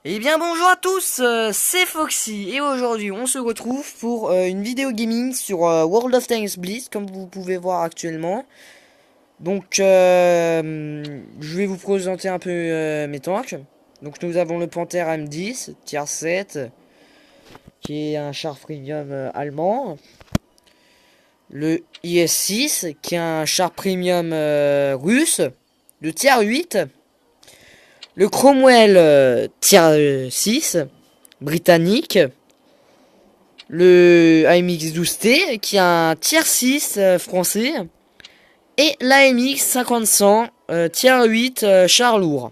Eh bien bonjour à tous, c'est Foxy et aujourd'hui on se retrouve pour une vidéo gaming sur World of Tanks Blitz comme vous pouvez voir actuellement. Donc je vais vous présenter un peu mes tanks. Donc nous avons le Panther M10 tier 7 qui est un char premium allemand. Le IS-6 qui est un char premium russe de tier 8. Le Cromwell tier 6 britannique. Le AMX-12T qui a un tier 6 français. Et l'AMX 50-100 tier 8 char lourd.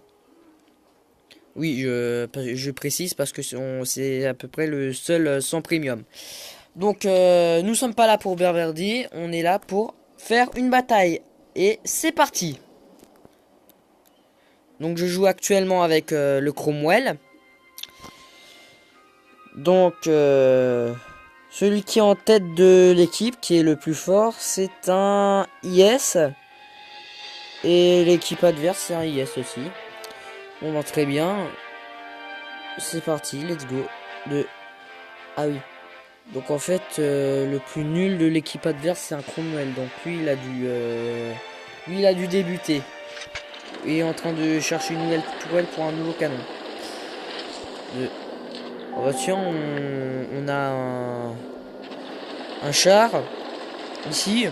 Oui, je précise parce que c'est à peu près le seul sans premium. Donc nous sommes pas là pour berverdi, on est là pour faire une bataille. Et c'est parti. Donc je joue actuellement avec le Cromwell. Donc celui qui est en tête de l'équipe, qui est le plus fort, c'est un IS. Et l'équipe adverse, c'est un IS aussi. Bon, bah, très bien. C'est parti, let's go. Ah oui. Donc en fait, le plus nul de l'équipe adverse, c'est un Cromwell. Donc lui, il a dû débuter. Et est en train de chercher une nouvelle tourelle pour un nouveau canon. Oh bah tiens, on a un char ici,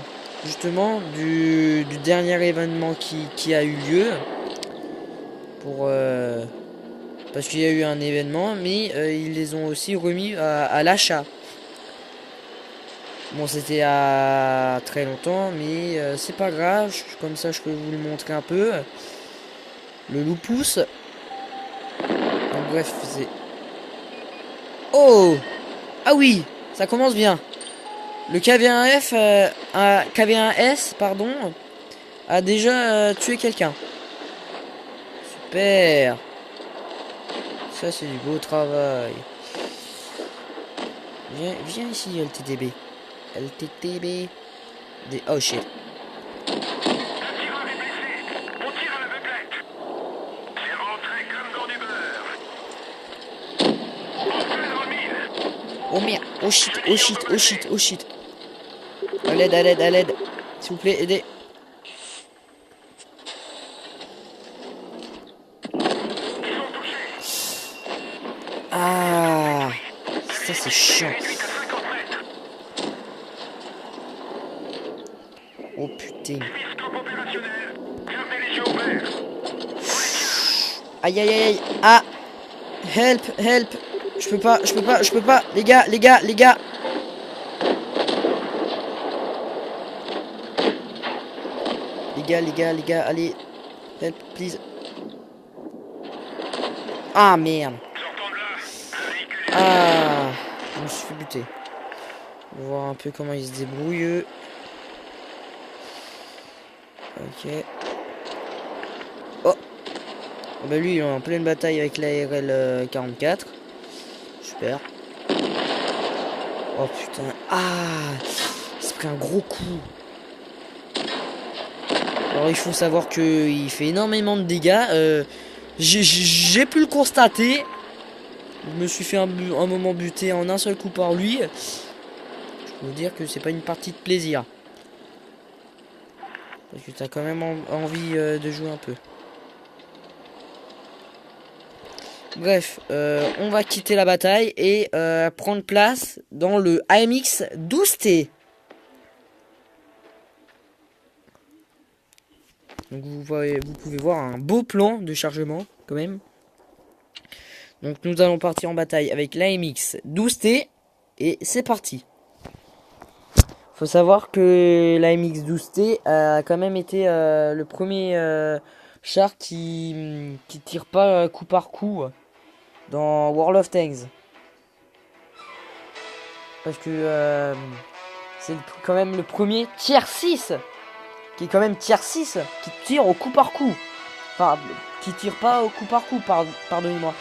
justement, du dernier événement qui a eu lieu. Parce qu'il y a eu un événement, mais ils les ont aussi remis à l'achat. Bon, c'était à très longtemps, mais c'est pas grave. Comme ça, je peux vous le montrer un peu. Le loup pousse. Donc, bref, c'est... Oh! Ah oui! Ça commence bien. Le KV1F, KV1S, pardon, a déjà tué quelqu'un. Super! Ça, c'est du beau travail. Viens ici, LTTB. LTTB. Oh shit. Oh merde, oh shit, oh shit, oh shit, oh shit. À l'aide, à l'aide, à l'aide. S'il vous plaît, aidez. Ah, ça c'est chiant. Oh putain. Aïe aïe aïe aïe. Ah, help, help. Je peux pas, je peux pas, je peux pas. Les gars, les gars, les gars. Les gars, les gars, les gars, allez. Help, please. Ah merde. Ah, je me suis fait buter. On va voir un peu comment il se débrouille. Ok. Oh. Bah lui il est en pleine bataille avec la RL 44. Super. Oh putain. Ah, il s'est pris un gros coup. Alors il faut savoir que il fait énormément de dégâts. J'ai pu le constater. Je me suis fait un moment buter en un seul coup par lui. Je peux vous dire que c'est pas une partie de plaisir. Parce que t'as quand même envie de jouer un peu. Bref, on va quitter la bataille et prendre place dans le AMX 12T. Donc vous pouvez voir un beau plan de chargement quand même. Donc nous allons partir en bataille avec l'AMX 12T et c'est parti. Faut savoir que l'AMX 12T a quand même été le premier char qui tire pas coup par coup dans World of Tanks. Parce que c'est quand même le premier tier 6 qui est quand même tier 6 qui tire au coup par coup. Enfin, qui tire pas au coup par coup, pardonnez-moi.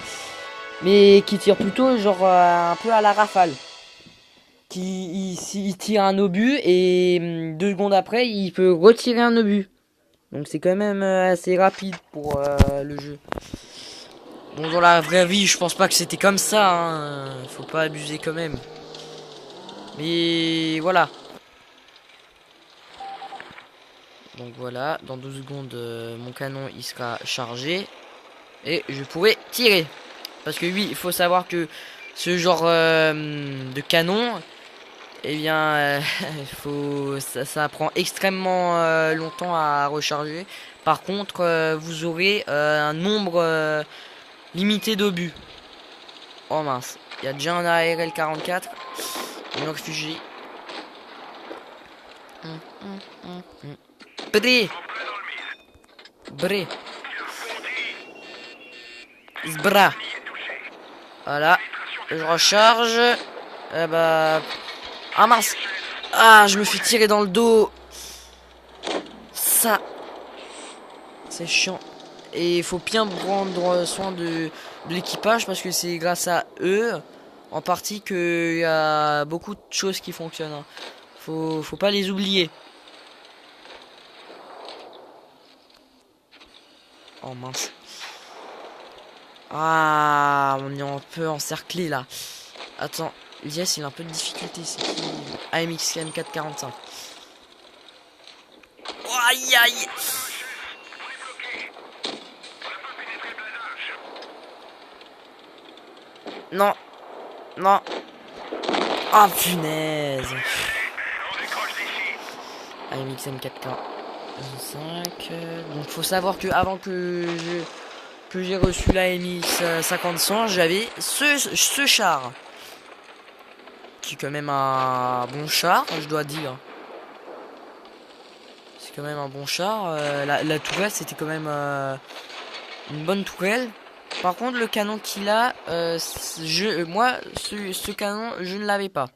Mais qui tire plutôt genre un peu à la rafale. Il tire un obus et 2 secondes après il peut retirer un obus. Donc c'est quand même assez rapide pour le jeu. Bon, dans la vraie vie, je pense pas que c'était comme ça, hein. Faut pas abuser quand même. Mais voilà. Donc voilà, dans 12 secondes, mon canon il sera chargé. Et je pourrai tirer. Parce que oui, il faut savoir que ce genre de canon, eh bien, ça prend extrêmement longtemps à recharger. Par contre, vous aurez un nombre limité d'obus. Oh mince, il y a déjà un ARL 44, une réfugié. Bré, bré, Zbra. Voilà, je recharge. Bah, ah mince. Ah, je me fais tirer dans le dos. Ça, c'est chiant. Et il faut bien prendre soin de l'équipage parce que c'est grâce à eux, en partie, qu'il y a beaucoup de choses qui fonctionnent, hein. Faut pas les oublier. Oh mince. Ah, on est un peu encerclé là. Attends, Lies il a un peu de difficulté. C'est qui? AMX M445. Oh, aïe aïe. Non, non. Ah, punaise. AMX M445. Donc faut savoir que avant que j'ai reçu la MX 50-100, j'avais ce char. Qui est quand même un bon char, je dois dire. C'est quand même un bon char. La tourelle, c'était quand même une bonne tourelle. Par contre, le canon qu'il a, moi, ce canon, je ne l'avais pas.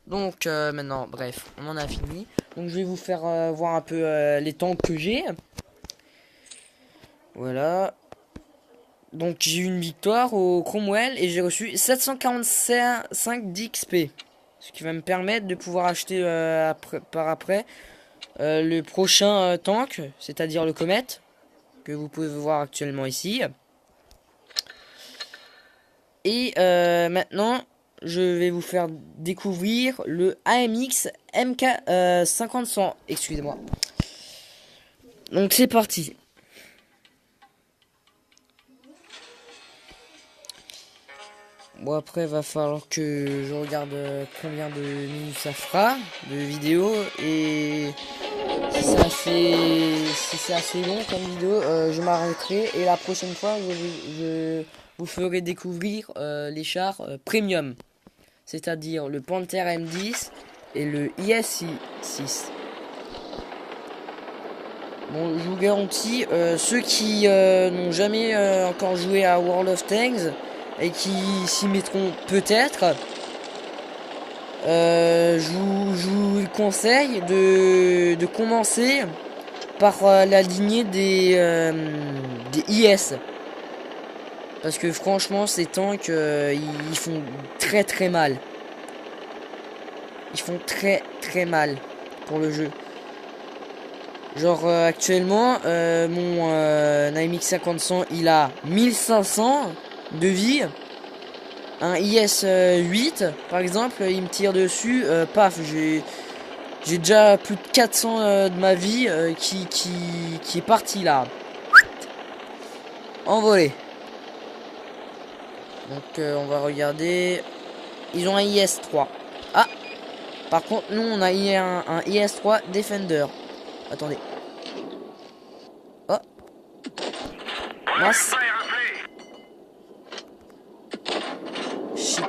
Donc, maintenant, bref, on en a fini. Donc, je vais vous faire voir un peu les tanks que j'ai. Voilà. Donc, j'ai eu une victoire au Cromwell et j'ai reçu 745 d'XP. Ce qui va me permettre de pouvoir acheter par après le prochain tank, c'est-à-dire le Comet, que vous pouvez voir actuellement ici. Et maintenant, je vais vous faire découvrir le AMX MK 50-100. Excusez-moi. Donc c'est parti. Bon, après va falloir que je regarde combien de minutes ça fera de vidéo, et si c'est assez long comme vidéo, je m'arrêterai, et la prochaine fois je vous ferai découvrir les chars premium, c'est-à-dire le Panther M10 et le IS-6. Bon, je vous garantis, ceux qui n'ont jamais encore joué à World of Tanks et qui s'y mettront peut-être, je vous conseille de commencer par la lignée des IS. Parce que franchement, ces tanks, ils font très très mal. Ils font très très mal pour le jeu. Genre actuellement, mon AMX 50-100, il a 1500 de vie. Un IS-8, par exemple, il me tire dessus, paf, j'ai déjà plus de 400 de ma vie qui est parti là. Envolé. Donc on va regarder. Ils ont un IS-3. Ah, par contre, nous on a un IS-3 Defender. Attendez. Oh. Mince. Shit.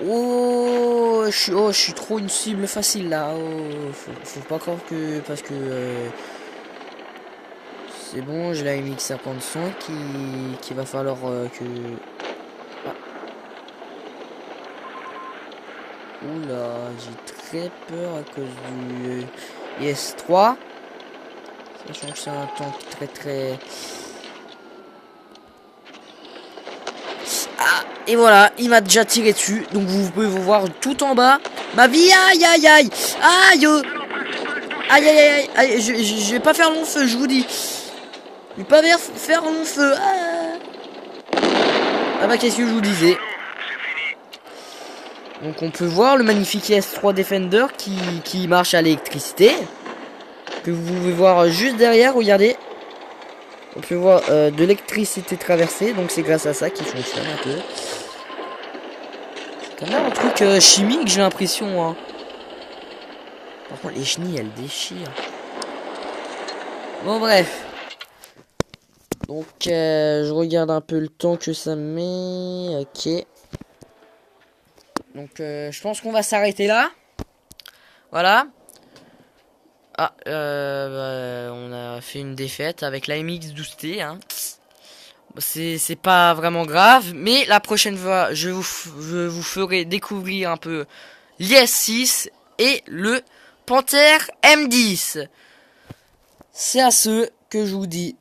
Oh, je suis trop une cible facile là. Oh, faut pas croire que... Parce que... c'est bon, j'ai la MX 50-100 qui va falloir que... Ah. Oula, j'ai très peur à cause du IS-3. Sachant que c'est un tank très très... Ah, et voilà, il m'a déjà tiré dessus. Donc vous pouvez vous voir tout en bas. Ma vie, aïe aïe aïe. Aïe. Aïe aïe aïe aïe, je vais pas faire long feu, je vous dis. Je vais pas faire long feu. Ah bah qu'est-ce que je vous disais. Donc on peut voir le magnifique S3 Defender qui marche à l'électricité. Que vous pouvez voir juste derrière, regardez. On peut voir de l'électricité traversée, donc c'est grâce à ça qu'il fonctionne un peu. C'est quand même un truc chimique, j'ai l'impression. Hein. Par contre, les chenilles, elles déchirent. Bon, bref. Donc, je regarde un peu le temps que ça met. Ok. Donc, je pense qu'on va s'arrêter là. Voilà. Ah, on a fait une défaite avec la MX-12T. Hein. C'est pas vraiment grave, mais la prochaine fois, je vous ferai découvrir un peu l'IS-6 et le Panther M10. C'est à ce que je vous dis